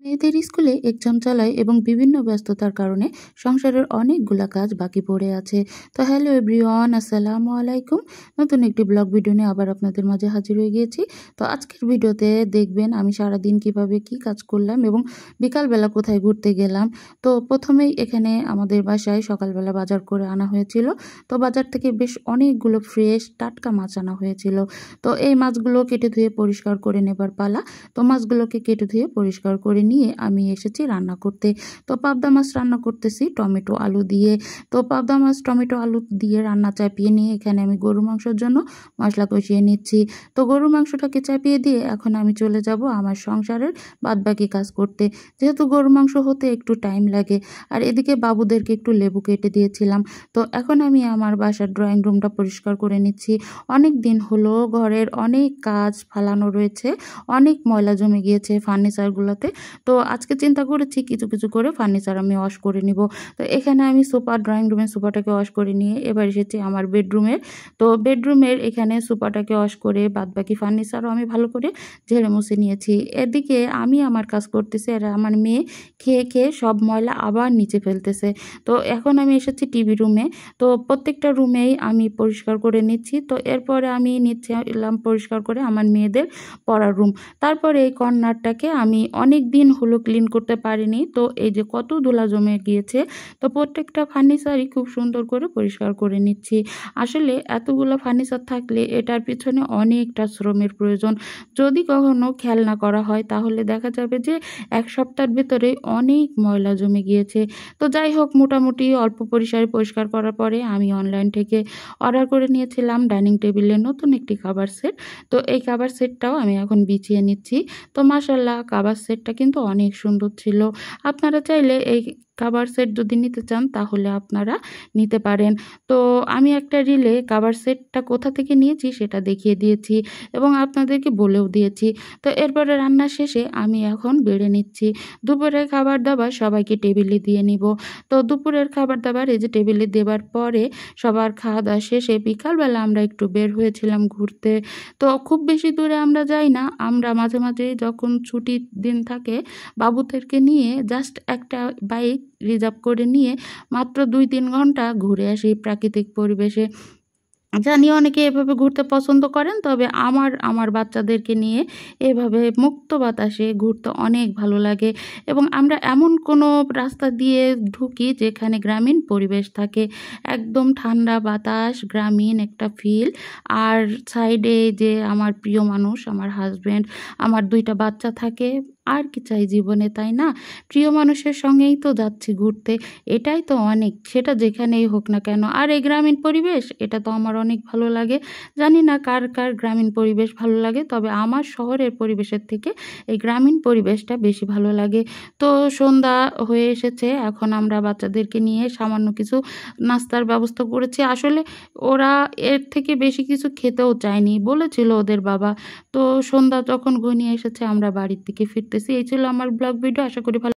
মেয়েদের স্কুলে এক্সাম চলায় এবং বিভিন্ন ব্যস্ততার কারণে সংসারের অনেকগুলা কাজ বাকি পড়ে আছে। তো হ্যালো এভরিওয়ান, আসসালামু আলাইকুম। নতুন একটি ব্লগ ভিডিও নিয়ে আবার আপনাদের মাঝে হাজির হয়ে গিয়েছি। তো আজকের ভিডিওতে দেখবেন আমি সারাদিন কিভাবে কি কাজ করলাম এবং বিকালবেলা কোথায় ঘুরতে গেলাম। তো প্রথমেই এখানে আমাদের বাসায় সকালবেলা বাজার করে আনা হয়েছিল। তো বাজার থেকে বেশ অনেকগুলো ফ্রেশ টাটকা মাছ আনা হয়েছিল। তো এই মাছগুলো কেটে ধুয়ে পরিষ্কার করে নেবার পালা। তো মাছগুলোকে কেটে ধুয়ে পরিষ্কার করে নিয়ে আমি এসেছি রান্না করতে। তো পাবদা মাছ রান্না করতেছি টমেটো আলু দিয়ে। তো পাবদা মাছ টমেটো আলু দিয়ে রান্না চাপিয়ে নিয়ে এখানে আমি গরু মাংসের জন্য মশলা কষিয়ে নিচ্ছি। তো গরুর মাংসটাকে চাপিয়ে দিয়ে এখন আমি চলে যাব আমার সংসারের বাদবাকি কাজ করতে। যেহেতু গরুর মাংস হতে একটু টাইম লাগে, আর এদিকে বাবুদেরকে একটু লেবু কেটে দিয়েছিলাম। তো এখন আমি আমার বাসার ড্রয়িং রুমটা পরিষ্কার করে নিচ্ছি। অনেক দিন হলো ঘরের অনেক কাজ ফালানো রয়েছে, অনেক ময়লা জমে গিয়েছে ফার্নিচারগুলোতে। তো আজকে চিন্তা করেছি কিছু কিছু করে ফার্নিচার আমি ওয়াশ করে নিব। তো এখানে আমি ড্রয়িং রুমের সোফাটাকে ওয়াশ করে নিয়ে এবার এসেছি আমার বেডরুমের। তো বেডরুমের এখানে সোফাটাকে ওয়াশ করে বাদবাকি ফার্নিচারও আমি ভালো করে ঝেড়ে মুছে নিয়েছি। এদিকে আমি আমার কাজ করতেছি আর আমার মেয়ে খেয়ে খেয়ে সব ময়লা আবার নিচে ফেলতেছে। তো এখন আমি এসেছি টিভি রুমে। তো প্রত্যেকটা রুমেই আমি পরিষ্কার করে নিচ্ছি। তো এরপরে আমি নিচ্ছিলাম পরিষ্কার করে আমার মেয়েদের পড়ার রুম। তারপরে এই কর্নারটাকে আমি অনেক দিন হলো ক্লিন করতে পারিনি। তো এই যে কত ধুলা জমে গিয়েছে। তো প্রত্যেকটা ফার্নিচারই খুব সুন্দর করে পরিষ্কার করে নিচ্ছি। আসলে এতগুলো ফার্নিচার থাকলে এটার পিছনে অনেকটা শ্রমের প্রয়োজন। যদি কখনো খেয়াল না করা হয় তাহলে দেখা যাবে যে এক সপ্তাহের ভেতরে অনেক ময়লা জমে গিয়েছে। তো যাই হোক, মোটামুটি অল্প পরিসরে পরিষ্কার করার পরে আমি অনলাইন থেকে অর্ডার করে নিয়েছিলাম ডাইনিং টেবিলের নতুন একটি কাভার সেট। তো এই কাভার সেটটাও আমি এখন বিছিয়ে নিচ্ছি। তো মাশাআল্লাহ, কাভার সেটটা কিন্তু অনেক সুন্দর ছিল। আপনারা চাইলে এই কাভার সেট যদি নিতে চান তাহলে আপনারা নিতে পারেন। তো আমি একটা রিলে কাভার সেটটা কোথা থেকে নিয়েছি সেটা দেখিয়ে দিয়েছি এবং আপনাদেরকে বলেও দিয়েছি। তো এরপরে রান্না শেষে আমি এখন বেড়ে নিচ্ছি। দুপুরের খাবার দাবার সবাইকে টেবিলে দিয়ে নিব। তো দুপুরের খাবার দাবার এই যে টেবিলে দেওয়ার পরে সবার খাওয়া দাওয়া শেষে বিকালবেলা আমরা একটু বের হয়েছিলাম ঘুরতে। তো খুব বেশি দূরে আমরা যাই না, আমরা মাঝে মাঝে যখন ছুটির দিন থাকে বাবুদেরকে নিয়ে জাস্ট একটা বাইক রিজার্ভ করে নিয়ে মাত্র 2-3 ঘন্টা ঘুরে আসি প্রাকৃতিক পরিবেশে। জানি অনেকে এভাবে ঘুরতে পছন্দ করেন, তবে আমার বাচ্চাদেরকে নিয়ে এভাবে মুক্ত বাতাসে ঘুরতে অনেক ভালো লাগে। এবং আমরা এমন কোনো রাস্তা দিয়ে ঢুকি যেখানে গ্রামীণ পরিবেশ থাকে, একদম ঠান্ডা বাতাস, গ্রামীণ একটা ফিল। আর সাইডে যে আমার প্রিয় মানুষ, আমার হাজব্যান্ড, আমার 2টা বাচ্চা থাকে। আর কি চাই জীবনে, তাই না? প্রিয় মানুষের সঙ্গেই তো যাচ্ছি ঘুরতে, এটাই তো অনেক, সেটা যেখানেই হোক না কেন। আর এই গ্রামীণ পরিবেশ এটা তো আমার অনেক ভালো লাগে। জানি না কার কার গ্রামীণ পরিবেশ ভালো লাগে, তবে আমার শহরের পরিবেশের থেকে এই গ্রামীণ পরিবেশটা বেশি ভালো লাগে। তো সন্ধ্যা হয়ে এসেছে, এখন আমরা বাচ্চাদেরকে নিয়ে সামান্য কিছু নাস্তার ব্যবস্থা করেছি। আসলে ওরা এর থেকে বেশি কিছু খেতেও চায়নি, বলেছিল ওদের বাবা। তো সন্ধ্যা যখন ঘনিয়ে এসেছে আমরা বাড়ির দিকে ফিরতেছি। এই ছিল আমার ব্লগ ভিডিও। আশা করি ভালো